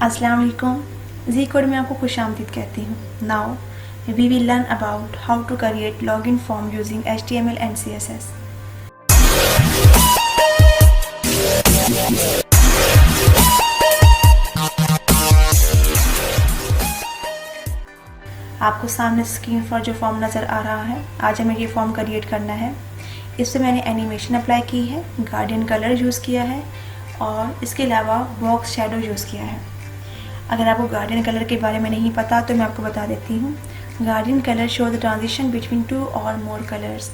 अस्सलाम वालेकुम। जी कोड में आपको खुशामदीद कहती हूँ। Now we will learn about how to create login form using HTML and CSS। आपको सामने स्क्रीन पर जो फॉर्म नज़र आ रहा है, आज हमें ये फॉर्म क्रिएट करना है। इसमें मैंने एनिमेशन अप्लाई की है, गार्डियन कलर यूज़ किया है और इसके अलावा बॉक्स शैडो यूज़ किया है। अगर आपको गार्डियन कलर के बारे में नहीं पता तो मैं आपको बता देती हूँ। Guardian colour show the transition between 2 और मोर कलर्स।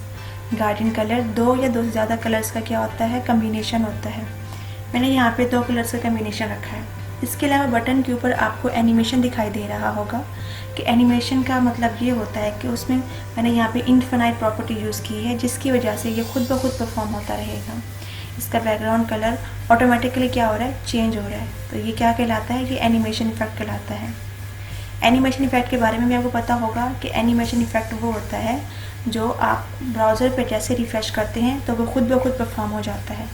गार्डियन कलर 2 या 2 से ज़्यादा कलर्स का क्या होता है, कम्बिनेशन होता है। मैंने यहाँ पे 2 कलर्स का कम्बिनेशन रखा है। इसके अलावा बटन के ऊपर आपको एनिमेशन दिखाई दे रहा होगा कि एनिमेशन का मतलब ये होता है कि उसमें मैंने यहाँ पे इनफिनाइट प्रॉपर्टी यूज़ की है, जिसकी वजह से ये खुद ब खुद परफॉर्म होता रहेगा। इसका बैकग्राउंड कलर ऑटोमेटिकली क्या हो रहा है, चेंज हो रहा है। तो ये क्या कहलाता है, ये एनिमेशन इफेक्ट कहलाता है। एनिमेशन इफेक्ट के बारे में भी आपको पता होगा कि एनिमेशन इफेक्ट वो होता है जो आप ब्राउज़र पे जैसे रिफ़्रेश करते हैं तो वो खुद ब खुद परफॉर्म हो जाता है।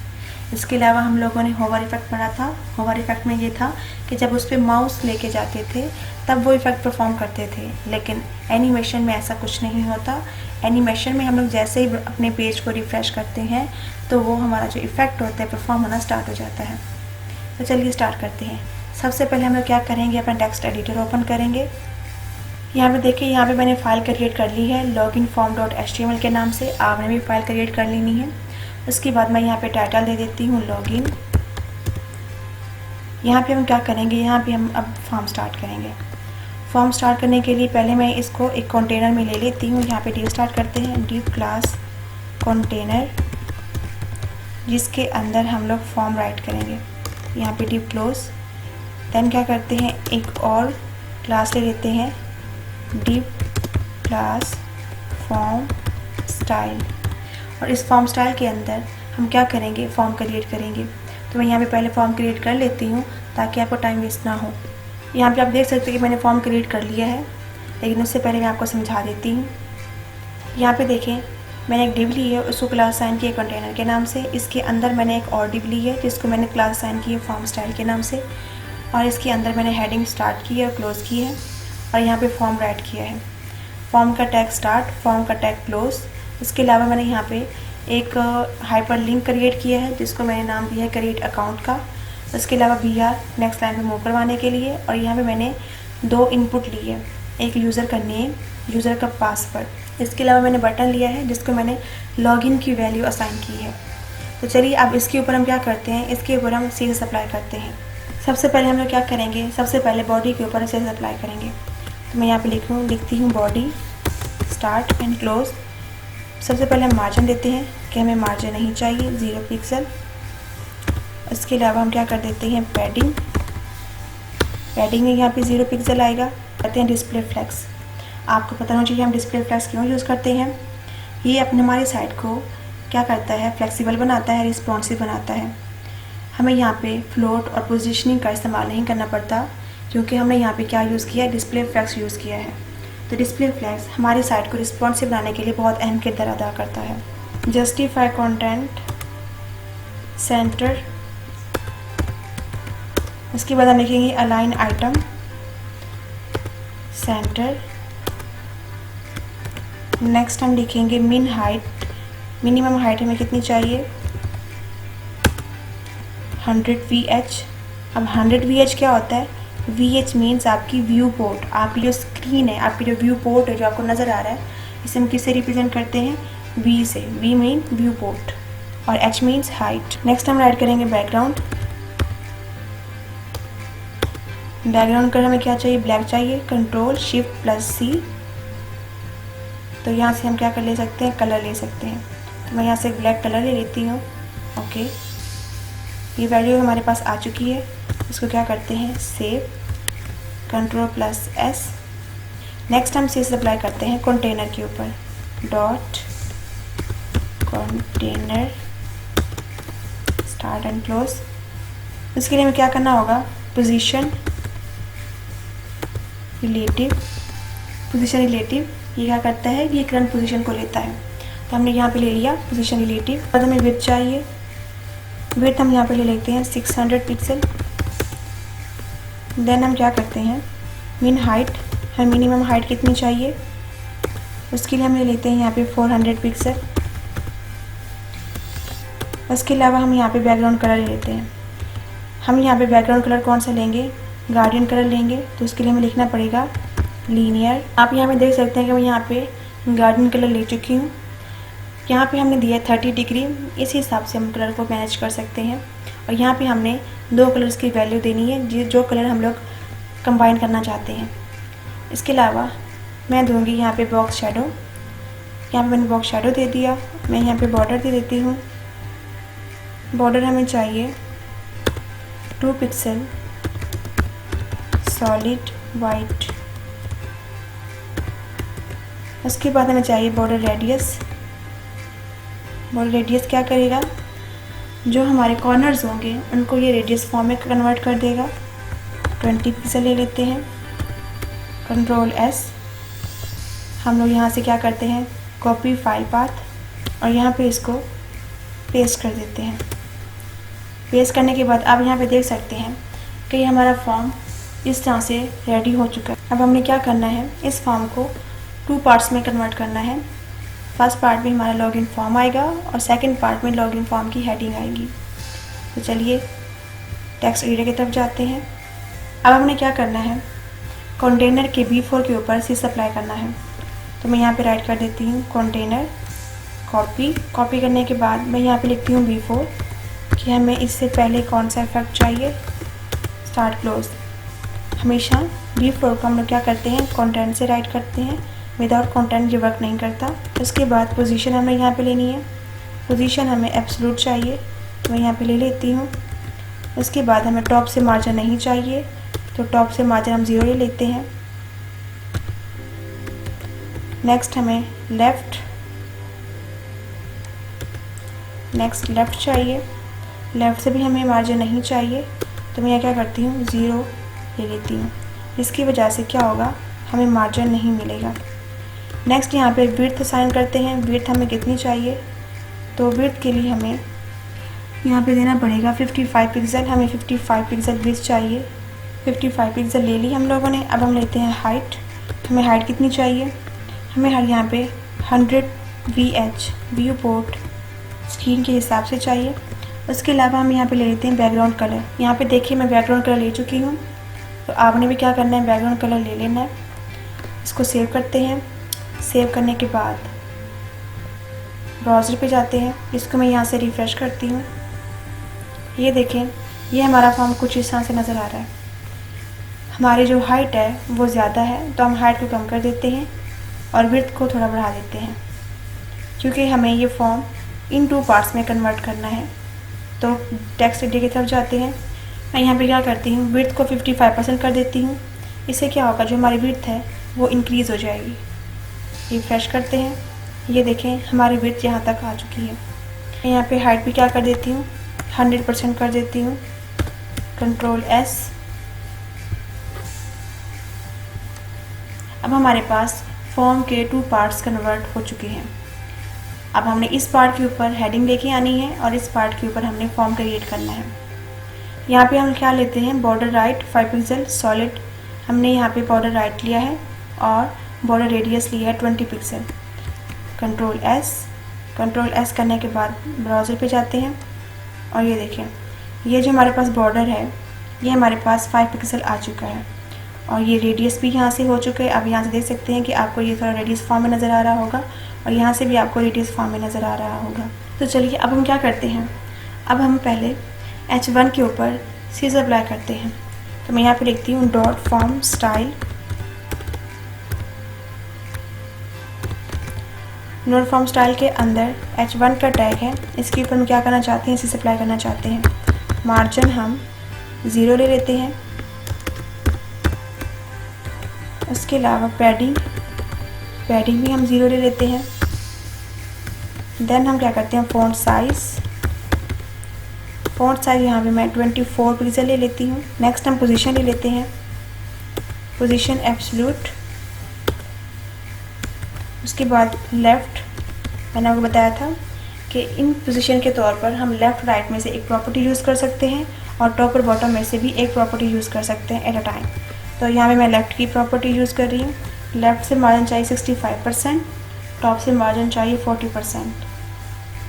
इसके अलावा हम लोगों ने होवर इफेक्ट पढ़ा था। होवर इफेक्ट में ये था कि जब उस पर माउस लेके जाते थे तब वो इफेक्ट परफॉर्म करते थे, लेकिन एनिमेशन में ऐसा कुछ नहीं होता। एनिमेशन में हम लोग जैसे ही अपने पेज को रिफ़्रेश करते हैं तो वो हमारा जो इफ़ेक्ट होता है परफॉर्म होना स्टार्ट हो जाता है। तो चलिए स्टार्ट करते हैं। सबसे पहले हम लोग क्या करेंगे, अपना टेक्स्ट एडिटर ओपन करेंगे। यहाँ पे देखिए, यहाँ पे मैंने फ़ाइल क्रिएट कर ली है loginform.html के नाम से। आपने भी फ़ाइल क्रिएट कर लेनी है। उसके बाद मैं यहाँ पे टाइटल दे देती हूँ लॉगिन। यहाँ पे हम क्या करेंगे, यहाँ पे हम अब फॉर्म स्टार्ट करेंगे। फॉर्म स्टार्ट करने के लिए पहले मैं इसको एक कंटेनर में ले लेती हूँ। यहाँ पे डिव स्टार्ट करते हैं, डिव क्लास कंटेनर, जिसके अंदर हम लोग फॉर्म राइट करेंगे। यहाँ पे डिव क्लोज। देन क्या करते हैं, एक और क्लास ले लेते हैं, डिव क्लास फॉर्म स्टाइल। और इस फॉर्म स्टाइल के अंदर हम क्या करेंगे, फॉर्म क्रिएट करेंगे। तो मैं यहाँ पे पहले फॉर्म क्रिएट कर लेती हूँ ताकि आपको टाइम वेस्ट ना हो। यहाँ पे आप देख सकते हैं कि मैंने फॉर्म क्रिएट कर लिया है, लेकिन उससे पहले मैं आपको समझा देती हूँ। यहाँ पे देखें, मैंने एक डिव ली है, उसको क्लास साइन किया कंटेनर के नाम से। इसके अंदर मैंने एक और डिव ली है जिसको मैंने क्लास साइन की है फॉर्म स्टाइल के नाम से। और इसके अंदर मैंने हेडिंग स्टार्ट की है और क्लोज़ की है, और यहाँ पे फॉर्म राइट किया है। फॉर्म का टैग स्टार्ट, फॉर्म का टैग क्लोज़। इसके अलावा मैंने यहाँ पे एक हाइपर लिंक क्रिएट किया है जिसको मैंने नाम दिया है क्रिएट अकाउंट का। उसके अलावा BR नेक्स्ट लाइन पे मूव करवाने के लिए। और यहाँ पे मैंने 2 इनपुट लिए है, एक यूज़र का नेम, यूज़र का पासवर्ड। इसके अलावा मैंने बटन लिया है जिसको मैंने लॉगिन की वैल्यू असाइन की है। तो चलिए अब इसके ऊपर हम क्या करते हैं, इसके ऊपर हम CSS अप्लाई करते हैं। सबसे पहले हम लोग क्या करेंगे, सबसे पहले बॉडी के ऊपर CSS अप्लाई करेंगे। तो मैं यहाँ पे लिखती हूँ बॉडी स्टार्ट एंड क्लोज। सबसे पहले हम मार्जिन देते हैं कि हमें मार्जिन नहीं चाहिए, 0 पिक्सल। इसके अलावा हम क्या कर देते हैं, पैडिंग। पैडिंग में यहाँ पे 0 पिक्सल आएगा। करते हैं डिस्प्ले फ्लेक्स। आपको पता होना चाहिए हम डिस्प्ले फ्लेक्स क्यों यूज़ करते हैं। ये अपने हमारी साइट को क्या करता है, फ्लेक्सिबल बनाता है, रिस्पॉन्सिव बनाता है। हमें यहाँ पे फ्लोट और पोजिशनिंग का इस्तेमाल नहीं करना पड़ता, क्योंकि हमने यहाँ पे क्या यूज़ किया है, डिस्प्ले फ्लेक्स यूज़ किया है। तो डिस्प्ले फ्लेक्स हमारी साइट को रिस्पॉन्सिव बनाने के लिए बहुत अहम किरदार अदा करता है। Justify content centre. उसके बाद हम लिखेंगे अलाइन आइटम सेंटर। नेक्स्ट हम लिखेंगे मिन हाइट। मिनिमम हाइट हमें कितनी चाहिए, 100 VH। अब 100 VH क्या होता है, VH मीन्स आपकी व्यू पोर्ट, आपकी जो स्क्रीन है, आपकी जो व्यू पोर्ट है जो आपको नज़र आ रहा है, इसे हम किससे रिप्रेजेंट करते हैं, V से। V मीन व्यू पोर्ट और H मीन्स हाइट। नेक्स्ट हम राइट करेंगे बैकग्राउंड। बैकग्राउंड कलर हमें क्या चाहिए, ब्लैक चाहिए। Ctrl+Shift+C। तो यहाँ से हम क्या कर ले सकते हैं, कलर ले सकते हैं। तो मैं यहाँ से ब्लैक कलर ले लेती हूँ। ओके, ये वैल्यू हमारे पास आ चुकी है। इसको क्या करते हैं, सेव, Ctrl+S। नेक्स्ट हम CSS अप्लाई करते हैं कंटेनर के ऊपर, dot container start and close. इसके लिए हमें क्या करना होगा, पोजीशन रिलेटिव। पोजीशन रिलेटिव ये क्या करता है, ये करंट पोजीशन को लेता है। तो हमने यहाँ पे ले लिया पोजीशन रिलेटिव। बाद हमें विड्थ चाहिए, विड्थ हम यहाँ पे ले लेते हैं 600 पिक्सल। देन हम क्या करते हैं, मिन हाइट, हमें मिनिमम हाइट कितनी चाहिए उसके लिए हम ले लेते हैं यहाँ पे 400 पिक्सल। उसके अलावा हम यहाँ पे बैकग्राउंड कलर ले लेते हैं। हम यहाँ पे बैकग्राउंड कलर कौन सा लेंगे, गार्डियन कलर लेंगे, तो उसके लिए हमें लिखना पड़ेगा लीनियर। आप यहाँ पे देख सकते हैं कि मैं यहाँ पे गार्डियन कलर ले चुकी हूँ। यहाँ पे हमने दिया 30 डिग्री, इस हिसाब से हम कलर को मैनेज कर सकते हैं। और यहाँ पे हमने 2 कलर्स की वैल्यू देनी है जो कलर हम लोग कंबाइन करना चाहते हैं। इसके अलावा मैं दूंगी यहाँ पे बॉक्स शेडो, यहाँ पे मैंने बॉक्स शेडो दे दिया। मैं यहाँ पे बॉर्डर दे देती हूँ। बॉर्डर हमें चाहिए 2 पिक्सल सॉलिड वाइट। उसके बाद हमें चाहिए बॉर्डर रेडियस। बॉर्डर रेडियस क्या करेगा, जो हमारे कॉर्नर्स होंगे उनको ये रेडियस फॉर्म में कन्वर्ट कर देगा। 20 पिक्सल ले लेते हैं, कंट्रोल S। हम लोग यहाँ से क्या करते हैं, कॉपी फाइल पाथ, और यहाँ पे इसको पेस्ट कर देते हैं। पेस्ट करने के बाद आप यहाँ पे देख सकते हैं कि ये हमारा फॉर्म इस तरह से रेडी हो चुका है। अब हमने क्या करना है, इस फॉर्म को 2 पार्ट्स में कन्वर्ट करना है। फर्स्ट पार्ट में हमारा लॉगिन फॉर्म आएगा और सेकंड पार्ट में लॉगिन फॉर्म की हेडिंग आएगी। तो चलिए टेक्स्ट एडिटर की तरफ जाते हैं। अब हमने क्या करना है, कंटेनर के B4 के ऊपर सीस अप्लाई करना है। तो मैं यहाँ पे राइट कर देती हूँ कंटेनर, कॉपी करने के बाद मैं यहाँ पे लिखती हूँ B4 कि हमें इससे पहले कौन सा इफेक्ट चाहिए, स्टार्ट क्लोज। हमेशा B4 को हम लोग क्या करते हैं, कंटेंट से राइट करते हैं, विदाउट कंटेंट ये वर्क नहीं करता। उसके बाद पोजीशन हमें यहाँ पे लेनी है। पोजीशन हमें एब्सोल्यूट चाहिए, तो मैं यहाँ पे ले लेती हूँ। उसके बाद हमें टॉप से मार्जिन नहीं चाहिए, तो टॉप से मार्जिन हम 0 ले लेते हैं। नेक्स्ट हमें लेफ़्ट चाहिए, लेफ़्ट से भी हमें मार्जिन नहीं चाहिए, तो मैं क्या करती हूँ 0 ले लेती हूँ। इसकी वजह से क्या होगा, हमें मार्जिन नहीं मिलेगा। नेक्स्ट यहाँ पे विड्थ असाइन करते हैं। विड्थ हमें कितनी चाहिए, तो विड्थ के लिए हमें यहाँ पे देना पड़ेगा 55 पिक्सल। हमें 55 पिक्सल विड्थ चाहिए। 55 पिक्सल ले ली हम लोगों ने। अब हम लेते हैं हाइट। हमें हाइट कितनी चाहिए, हमें यहाँ पे 100 VH व्यू पोर्ट स्क्रीन के हिसाब से चाहिए। उसके अलावा हम यहाँ पे ले लेते हैं बैकग्राउंड कलर। यहाँ पे देखिए मैं बैकग्राउंड कलर ले चुकी हूँ, तो आपने भी क्या करना है, बैकग्राउंड कलर ले लेना है। इसको सेव करते हैं। सेव करने के बाद ब्राउज़र पे जाते हैं। इसको मैं यहाँ से रिफ़्रेश करती हूँ। ये देखें, ये हमारा फॉर्म कुछ इस तरह से नज़र आ रहा है। हमारी जो हाइट है वो ज़्यादा है, तो हम हाइट को कम कर देते हैं और विड्थ को थोड़ा बढ़ा देते हैं, क्योंकि हमें ये फॉर्म इन 2 पार्ट्स में कन्वर्ट करना है। तो टेक्स्ट एडिटर की तरफ जाते हैं। मैं यहाँ पे क्या करती हूँ, विड्थ को 55% कर देती हूँ। इससे क्या होगा, जो हमारी विड्थ है वो इंक्रीज़ हो जाएगी। रिफ्रेश करते हैं। ये देखें हमारी विड्थ यहाँ तक आ चुकी है। मैं यहाँ पे हाइट भी क्या कर देती हूँ, 100% कर देती हूँ, कंट्रोल S। अब हमारे पास फॉर्म के 2 पार्ट्स कन्वर्ट हो चुके हैं। अब हमने इस पार्ट के ऊपर हेडिंग लेके आनी है और इस पार्ट के ऊपर हमने फॉर्म क्रिएट करना है। यहाँ पे हम क्या लेते हैं, बॉर्डर राइट 5 पिक्सल सॉलिड। हमने यहाँ पे बॉर्डर राइट लिया है और बॉर्डर रेडियस लिया है 20 पिक्सल। कंट्रोल S करने के बाद ब्राउज़र पे जाते हैं और ये देखें, ये जो हमारे पास बॉर्डर है ये हमारे पास 5 पिक्सल आ चुका है और ये रेडियस भी यहाँ से हो चुका है। अब यहाँ से देख सकते हैं कि आपको ये थोड़ा रेडियस फॉर्म में नज़र आ रहा होगा और यहाँ से भी आपको रेडियस फॉर्म में नज़र आ रहा होगा। तो चलिए अब हम क्या करते हैं, अब हम पहले H1 के ऊपर सीज अप्लाई करते हैं। तो मैं यहाँ पे लिखती हूँ dot form style. Note form style के अंदर H1 का टैग है, इसके ऊपर हम क्या करना चाहते हैं, सीज अप्लाई करना चाहते हैं। मार्जिन हम 0 ले लेते हैं। उसके अलावा पैडिंग भी हम 0 ले लेते हैं। देन हम क्या करते हैं, फ़ॉन्ट साइज़ यहाँ पे मैं 24 पिक्सल ले लेती हूँ। नेक्स्ट हम पोजीशन ले लेते हैं, पोजीशन एब्सोल्यूट। उसके बाद लेफ़्ट, मैंने आपको बताया था कि इन पोजीशन के तौर पर हम लेफ़्ट राइट में से एक प्रॉपर्टी यूज़ कर सकते हैं और टॉप और बॉटम में से भी एक प्रॉपर्टी यूज़ कर सकते हैं एट अ टाइम। तो यहाँ पे मैं लेफ़्ट की प्रॉपर्टी यूज़ कर रही हूँ। लेफ़्ट से मार्जिन चाहिए 65%, टॉप से मार्जिन चाहिए 40%।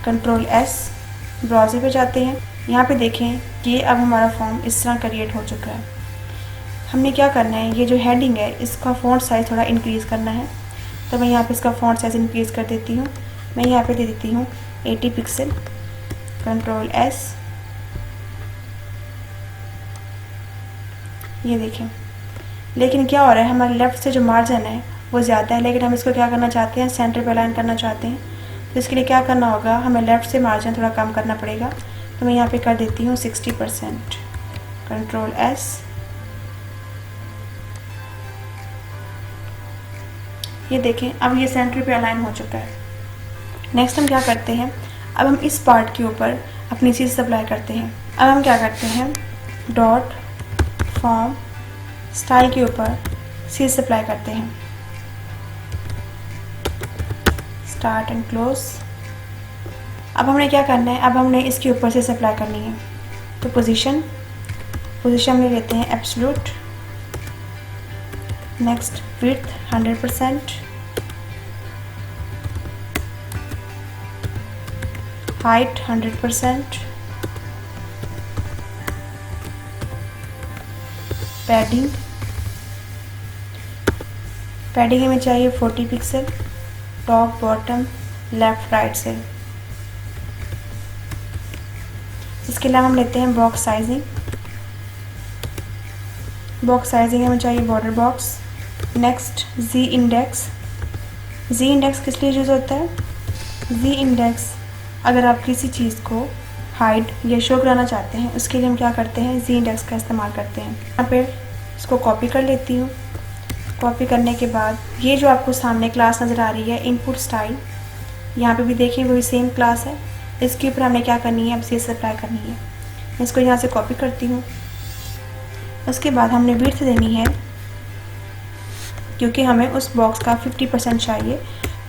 कंट्रोल एस, ब्राउज़र पे जाते हैं। यहाँ पे देखें कि अब हमारा फॉर्म इस तरह क्रिएट हो चुका है। हमने क्या करना है, ये जो हेडिंग है इसका फ़ॉन्ट साइज़ थोड़ा इंक्रीज़ करना है। तो मैं यहाँ पे इसका फ़ॉन्ट साइज़ इंक्रीज़ कर देती हूँ। मैं यहाँ पे दे देती हूँ 80 पिक्सल। कंट्रोल एस, ये देखें। लेकिन क्या हो रहा है, हमारे लेफ़्ट से जो मार्जिन है वो ज़्यादा है, लेकिन हम इसको क्या करना चाहते हैं, सेंटर पे अलाइन करना चाहते हैं। तो इसके लिए क्या करना होगा, हमें लेफ़्ट से मार्जिन थोड़ा कम करना पड़ेगा। तो मैं यहाँ पे कर देती हूँ 60%। कंट्रोल एस, ये देखें अब ये सेंटर पे अलाइन हो चुका है। नेक्स्ट हम क्या करते हैं, अब हम इस पार्ट के ऊपर अपनी चीज़ अप्लाई करते हैं। अब हम क्या करते हैं, डॉट फॉर्म स्टाइल के ऊपर चीज़ अप्लाई करते हैं। Start and close. अब हमने क्या करना है, अब हमने इसके ऊपर से अप्लाई करनी है। तो पोजीशन में लेते हैं absolute. Next width 100%, height 100%, padding हमें चाहिए 40 pixel, top bottom left right से। इसके अलावा हम लेते हैं बॉक्स साइजिंग हमें चाहिए बॉर्डर बॉक्स। नेक्स्ट जी इंडेक्स किस लिए यूज़ होता है, जी इंडेक्स अगर आप किसी चीज़ को हाइड या शो कराना चाहते हैं उसके लिए हम क्या करते हैं, जी इंडेक्स का इस्तेमाल करते हैं। यहाँ पे इसको कॉपी कर लेती हूँ। कॉपी करने के बाद ये जो आपको सामने क्लास नज़र आ रही है इनपुट स्टाइल, यहाँ पे भी देखिए वही सेम क्लास है। इसके ऊपर हमें क्या करनी है, अब सीएस अप्लाई करनी है। मैं इसको यहाँ से कॉपी करती हूँ। उसके बाद हमने विड्थ देनी है, क्योंकि हमें उस बॉक्स का 50% चाहिए,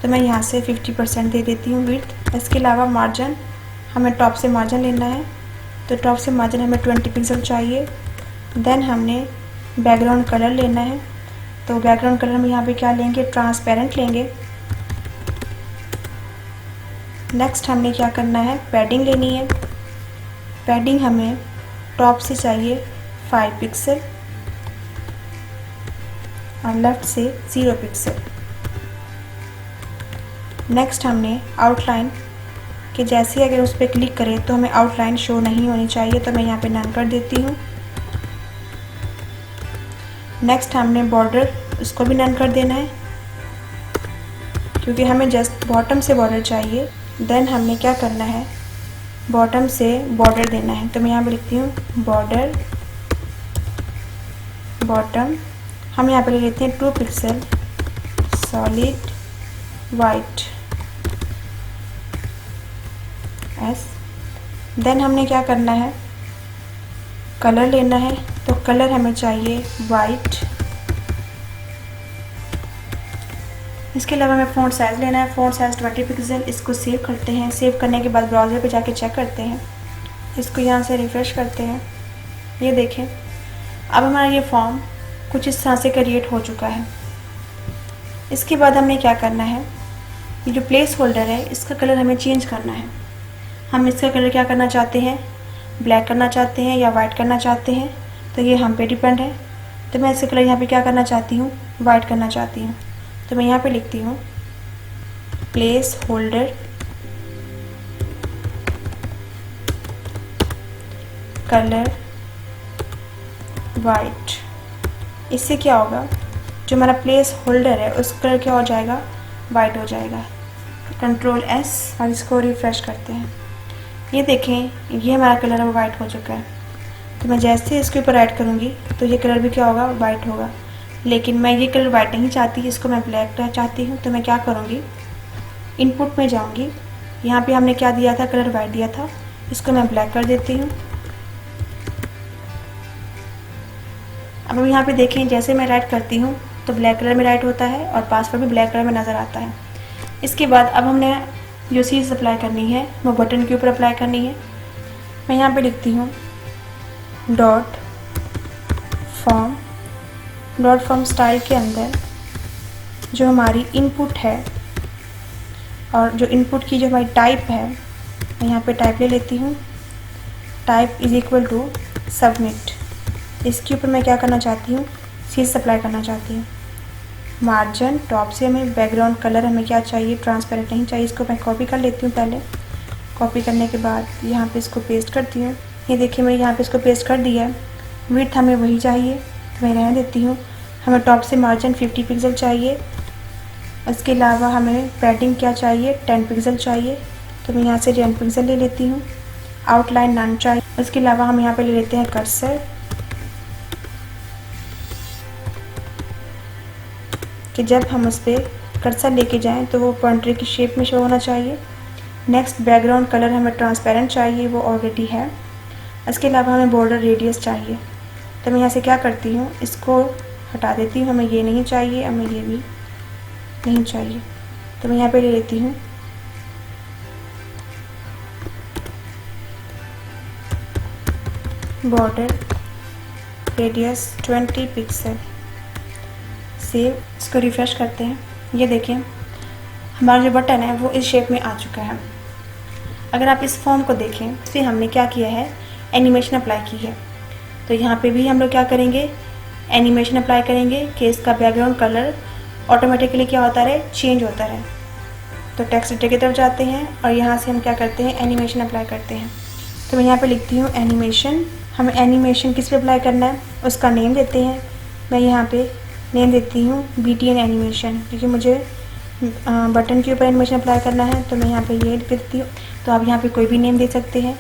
तो मैं यहाँ से 50% दे देती हूँ विड्थ। इसके अलावा मार्जिन, हमें टॉप से मार्जिन लेना है, तो टॉप से मार्जिन हमें 20 पिक्सल चाहिए। देन हमने बैकग्राउंड कलर लेना है, तो बैकग्राउंड कलर में यहाँ पे क्या लेंगे, ट्रांसपेरेंट लेंगे। नेक्स्ट हमने क्या करना है, पैडिंग लेनी है। पैडिंग हमें टॉप से चाहिए 5 पिक्सल और लेफ़्ट से 0 पिक्सल। नेक्स्ट हमने आउटलाइन कि जैसे अगर उस पर क्लिक करें तो हमें आउटलाइन शो नहीं होनी चाहिए, तो मैं यहाँ पे नन कर देती हूँ। नेक्स्ट हमने बॉर्डर, उसको भी नन कर देना है क्योंकि हमें जस्ट बॉटम से बॉर्डर चाहिए। देन हमने क्या करना है, बॉटम से बॉर्डर देना है, तो मैं यहाँ पे लिखती हूँ बॉर्डर बॉटम। हम यहाँ पे ले लेते हैं 2 पिक्सल सॉलिड वाइट एस। देन हमने क्या करना है, कलर लेना है, तो कलर हमें चाहिए वाइट। इसके अलावा हमें फ़ॉन्ट साइज़ लेना है, फ़ॉन्ट साइज़ 20 पिक्सल। इसको सेव करते हैं। सेव करने के बाद ब्राउज़र पे जाके चेक करते हैं, इसको यहाँ से रिफ़्रेश करते हैं। ये देखें अब हमारा ये फॉर्म कुछ इस तरह से क्रिएट हो चुका है। इसके बाद हमने क्या करना है, ये जो प्लेस होल्डर है इसका कलर हमें चेंज करना है। हम इसका कलर क्या करना चाहते हैं, ब्लैक करना चाहते हैं या वाइट करना चाहते हैं, तो ये हम पे डिपेंड है। तो मैं इसका कलर यहाँ पे क्या करना चाहती हूँ, वाइट करना चाहती हूँ। तो मैं यहाँ पे लिखती हूँ प्लेस होल्डर कलर वाइट। इससे क्या होगा, जो हमारा प्लेस होल्डर है उसका कलर क्या हो जाएगा, वाइट हो जाएगा। कंट्रोल एस और इसको रिफ़्रेश करते हैं। ये देखें ये हमारा कलर अब वाइट हो चुका है। तो मैं जैसे इसके ऊपर ऐड करूँगी तो ये कलर भी क्या होगा, वाइट होगा। लेकिन मैं ये कलर वाइट नहीं चाहती, इसको मैं ब्लैक चाहती हूँ। तो मैं क्या करूँगी, इनपुट में जाऊँगी, यहाँ पे हमने क्या दिया था, कलर वाइट दिया था, इसको मैं ब्लैक कर देती हूँ। अब यहाँ पे देखें जैसे मैं राइट करती हूँ तो ब्लैक कलर में राइट होता है और पासवर्ड भी ब्लैक कलर में नज़र आता है। इसके बाद अब हमने जो चीज़ अप्लाई करनी है वो बटन के ऊपर अप्लाई करनी है। मैं यहाँ पे लिखती हूँ डॉट फॉर्म स्टाइल के अंदर जो हमारी इनपुट है और जो इनपुट की जो हमारी टाइप है, मैं यहाँ पे टाइप ले लेती हूँ। Type is equal to submit. इसके ऊपर मैं क्या करना चाहती हूँ, सीरीज अप्लाई करना चाहती हूँ। मार्जिन टॉप से हमें बैकग्राउंड कलर हमें क्या चाहिए, ट्रांसपेरेंट नहीं चाहिए। इसको मैं कॉपी कर लेती हूँ पहले। कॉपी करने के बाद यहाँ पे इसको पेस्ट करती हूँ। ये देखिए मैंने यहाँ पे इसको पेस्ट कर दिया है। विड्थ हमें वही चाहिए तो मैं रहने देती हूँ। हमें टॉप से मार्जिन 50 पिक्सल चाहिए। इसके अलावा हमें पैडिंग क्या चाहिए, 10 पिक्सल चाहिए, तो मैं यहाँ से 10 पिक्सल ले लेती हूँ। आउटलाइन नन चाहिए। उसके अलावा हम यहाँ पे ले लेते हैं कर्सर, कि जब हम उस पर कर्सर लेके जाएं तो वो पॉइंटर की शेप में शो होना चाहिए। नेक्स्ट बैकग्राउंड कलर हमें ट्रांसपेरेंट चाहिए, वो ऑलरेडी है। इसके अलावा हमें बॉर्डर रेडियस चाहिए, तो मैं यहाँ से क्या करती हूँ, इसको हटा देती हूँ। हमें ये नहीं चाहिए, हमें ये भी नहीं चाहिए, तो मैं यहाँ पे ले लेती हूँ बॉर्डर रेडियस 20 पिक्सल। सेव। इसको रिफ़्रेश करते हैं। ये देखिए हमारा जो बटन है वो इस शेप में आ चुका है। अगर आप इस फॉर्म को देखें, इस पर हमने क्या किया है, एनिमेशन अप्लाई की है। तो यहाँ पे भी हम लोग क्या करेंगे, एनिमेशन अप्लाई करेंगे कि इसका बैकग्राउंड कलर ऑटोमेटिकली क्या होता रहे, चेंज होता रहे। तो टेक्स्ट एडिटर की तरफ जाते हैं और यहाँ से हम क्या करते हैं, एनिमेशन अप्लाई करते हैं। तो मैं यहाँ पे लिखती हूँ एनिमेशन। हमें एनिमेशन किस पे अप्लाई करना है, उसका नेम देते हैं। मैं यहाँ पे नेम देती हूँ BTN एनिमेशन, क्योंकि मुझे बटन के ऊपर एनिमेशन अप्लाई करना है, तो मैं यहाँ पे ये लिख देती हूँ। तो आप यहाँ पे कोई भी नेम दे सकते हैं।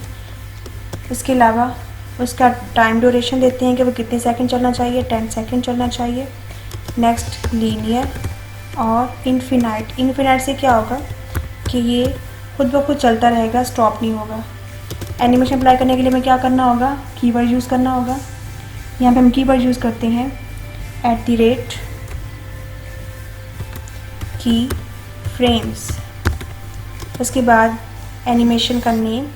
इसके अलावा उसका टाइम ड्यूरेशन देते हैं कि वो कितने सेकंड चलना चाहिए, 10 सेकंड चलना चाहिए। नेक्स्ट लीनियर और इन्फिनाइट। इन्फिनाइट से क्या होगा कि ये खुद ब खुद चलता रहेगा, स्टॉप नहीं होगा। एनिमेशन अप्लाई करने के लिए हमें क्या करना होगा, कीवर्ड यूज़ करना होगा। यहाँ पे हम कीवर्ड यूज़ करते हैं @ की फ्रेम्स। उसके बाद एनिमेशन का नेम,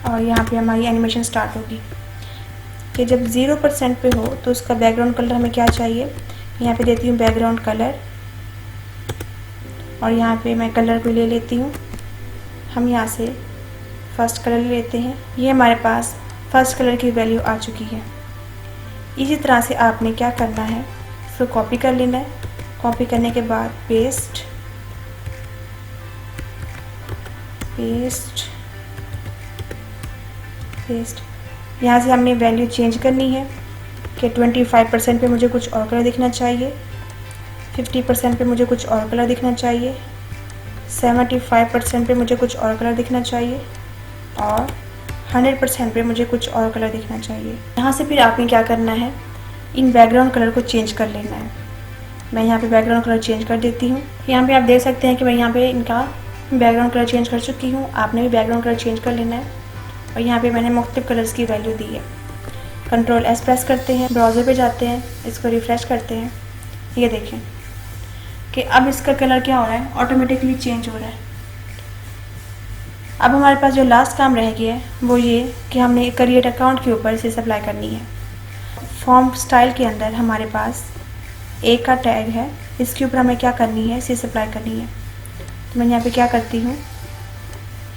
और यहाँ पे हमारी एनिमेशन स्टार्ट होगी कि जब 0% पे हो तो उसका बैकग्राउंड कलर हमें क्या चाहिए। यहाँ पे देती हूँ बैकग्राउंड कलर, और यहाँ पे मैं कलर भी ले लेती हूँ। हम यहाँ से फर्स्ट कलर ले लेते हैं। ये हमारे पास फर्स्ट कलर की वैल्यू आ चुकी है। इसी तरह से आपने क्या करना है, इसको कॉपी कर लेना है। कॉपी करने के बाद पेस्ट यहाँ से हमने वैल्यू चेंज करनी है कि 25% पे मुझे कुछ और कलर दिखना चाहिए, 50% पे मुझे कुछ और कलर दिखना चाहिए, 75% पे मुझे कुछ और कलर दिखना चाहिए, और 100% पे मुझे कुछ और कलर दिखना चाहिए। यहाँ से फिर आपने क्या करना है, इन बैकग्राउंड कलर को चेंज कर लेना है। मैं यहाँ पे बैकग्राउंड कलर चेंज कर देती हूँ। यहाँ पे आप देख सकते हैं कि मैं यहाँ पे इनका बैकग्राउंड कलर चेंज कर चुकी हूँ। आपने भी बैकग्राउंड कलर चेंज कर लेना है। और यहाँ पे मैंने मुख्तलिफ कलर्स की वैल्यू दी है। Ctrl+S प्रेस करते हैं, ब्राउज़र पे जाते हैं, इसको रिफ़्रेश करते हैं। ये देखें कि अब इसका कलर क्या हो रहा है, ऑटोमेटिकली चेंज हो रहा है। अब हमारे पास जो लास्ट काम रह गया है वो ये कि हमने क्रिएट अकाउंट के ऊपर इसे अप्लाई करनी है। फॉर्म स्टाइल के अंदर हमारे पास ए का टैग है, इसके ऊपर हमें क्या करनी है, इसे अप्लाई करनी है। तो मैं यहाँ पे क्या करती हूँ,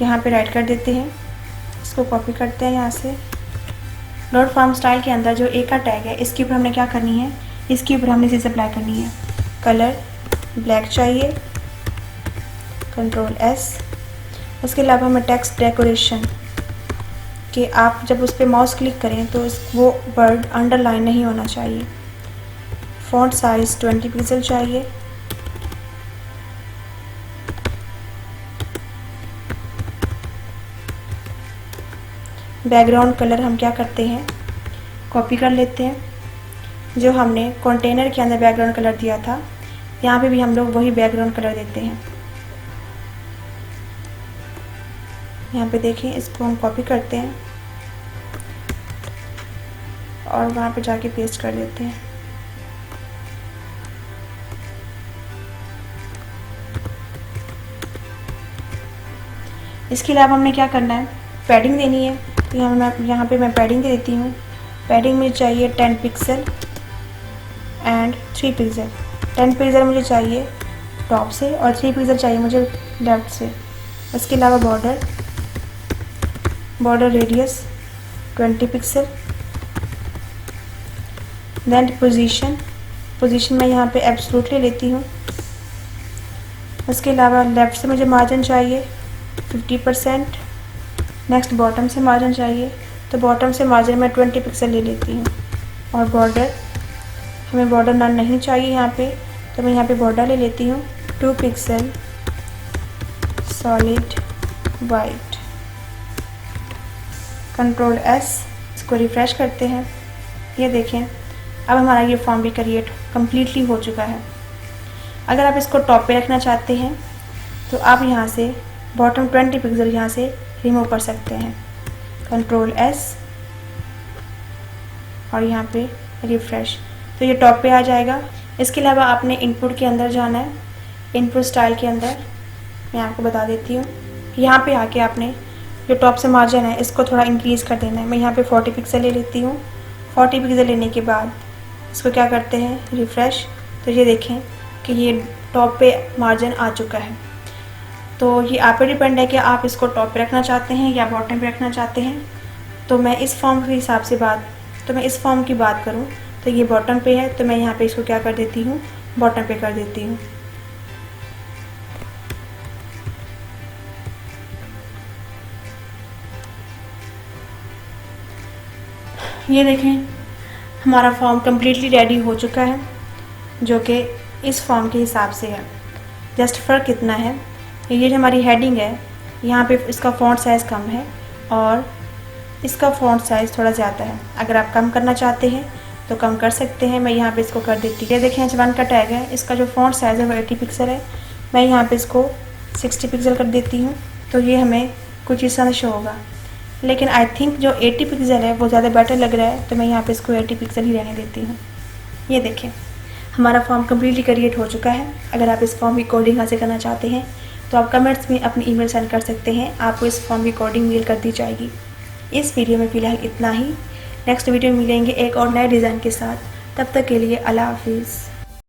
यहाँ पे राइट कर देते हैं, इसको कॉपी करते हैं यहाँ से। डॉट फॉर्म स्टाइल के अंदर जो ए का टैग है, इसके ऊपर हमने क्या करनी है, इसके ऊपर हमने इसे अप्लाई करनी है। कलर ब्लैक चाहिए, Ctrl+S। उसके अलावा हमें टेक्स्ट डेकोरेशन, कि आप जब उस पर माउस क्लिक करें तो वो वर्ड अंडरलाइन नहीं होना चाहिए। फ़ॉन्ट साइज़ 20 पिक्सल चाहिए। बैकग्राउंड कलर हम क्या करते हैं, कॉपी कर लेते हैं। जो हमने कंटेनर के अंदर बैकग्राउंड कलर दिया था, यहाँ पे भी हम लोग वही बैकग्राउंड कलर देते हैं। यहाँ पे देखें, इसको हम कॉपी करते हैं और वहाँ पे जाके पेस्ट कर देते हैं। इसके अलावा हमने क्या करना है, पैडिंग देनी है। तो यहाँ पे मैं पैडिंग दे देती हूँ। पैडिंग मुझे चाहिए 10 पिक्सल एंड 3 पिक्सल। 10 पिक्सल मुझे चाहिए टॉप से और 3 पिक्सल चाहिए मुझे लेफ़्ट से। इसके अलावा border radius 20 pixel. Then position मैं यहाँ पे एब्सोल्यूट ले लेती हूँ। उसके अलावा लेफ़्ट से मुझे मार्जिन चाहिए 50%। नेक्स्ट बॉटम से मार्जिन चाहिए, तो बॉटम से मार्जिन मैं 20 पिक्सल ले लेती हूँ। और बॉर्डर, हमें बॉर्डर नहीं चाहिए यहाँ पे, तो मैं यहाँ पे बॉर्डर ले लेती हूँ 2 pixel solid white. Control S, इसको रिफ़्रेश करते हैं। ये देखें, अब हमारा ये फॉर्म भी क्रिएट कम्प्लीटली हो चुका है। अगर आप इसको टॉप पे रखना चाहते हैं तो आप यहाँ से बॉटम 20 पिक्सल यहाँ से रिमूव कर सकते हैं। कंट्रोल S और यहाँ पे रिफ़्रेश, तो ये टॉप पे आ जाएगा। इसके अलावा आपने इनपुट के अंदर जाना है। इनपुट स्टाइल के अंदर मैं आपको बता देती हूँ, यहाँ पे आके आपने जो टॉप से मार्जिन है इसको थोड़ा इंक्रीज़ कर देना है। मैं यहाँ पे 40 पिक्सल ले लेती हूँ। 40 पिक्सल लेने के बाद इसको क्या करते हैं, रिफ़्रेश। तो ये देखें कि ये टॉप पे मार्जिन आ चुका है। तो ये आप पे डिपेंड है कि आप इसको टॉप पे रखना चाहते हैं या बॉटम पे रखना चाहते हैं। तो मैं इस फॉर्म के हिसाब से इस फॉर्म की बात करूँ तो ये बॉटम पे है, तो मैं यहाँ पे इसको क्या कर देती हूँ, बॉटम पे कर देती हूँ। ये देखें, हमारा फॉर्म कम्प्लीटली रेडी हो चुका है, जो कि इस फॉर्म के हिसाब से है। जस्ट फ़र्क इतना है, ये जो हमारी हेडिंग है यहाँ पे इसका फ़ॉन्ट साइज़ कम है और इसका फ़ॉन्ट साइज़ थोड़ा ज़्यादा है। अगर आप कम करना चाहते हैं तो कम कर सकते हैं। मैं यहाँ पे इसको कर देती हूँ। ये देखें, H1 का टैग है, इसका जो फ़ॉन्ट साइज़ है वो 80 पिक्सल है। मैं यहाँ पे इसको 60 पिक्सल कर देती हूँ, तो ये हमें कुछ इस तरह शो होगा। लेकिन आई थिंक जो 80 पिक्सल है वो ज़्यादा बेटर लग रहा है, तो मैं यहाँ पे इसको 80 पिक्सल ही रहने देती हूँ। ये देखें, हमारा फॉर्म कम्प्लीटली क्रिएट हो चुका है। अगर आप इस फॉर्म की कोडिंग हासिल करना चाहते हैं तो आप कमेंट्स में अपनी ईमेल सेंड कर सकते हैं, आपको इस फॉर्म की कोडिंग मेल कर दी जाएगी। इस वीडियो में फ़िलहाल इतना ही। नेक्स्ट वीडियो में मिलेंगे एक और नए डिज़ाइन के साथ। तब तक के लिए अल्लाह हाफिज़।